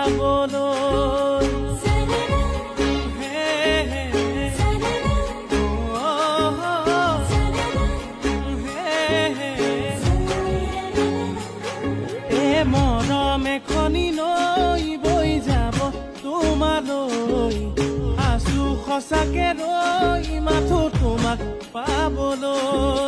পাবলৈ মৰম এখনি নৈ বৈ যাব তোমালৈ আছো সঁচাকে ৰৈ মাথো তোমাক পাবলৈ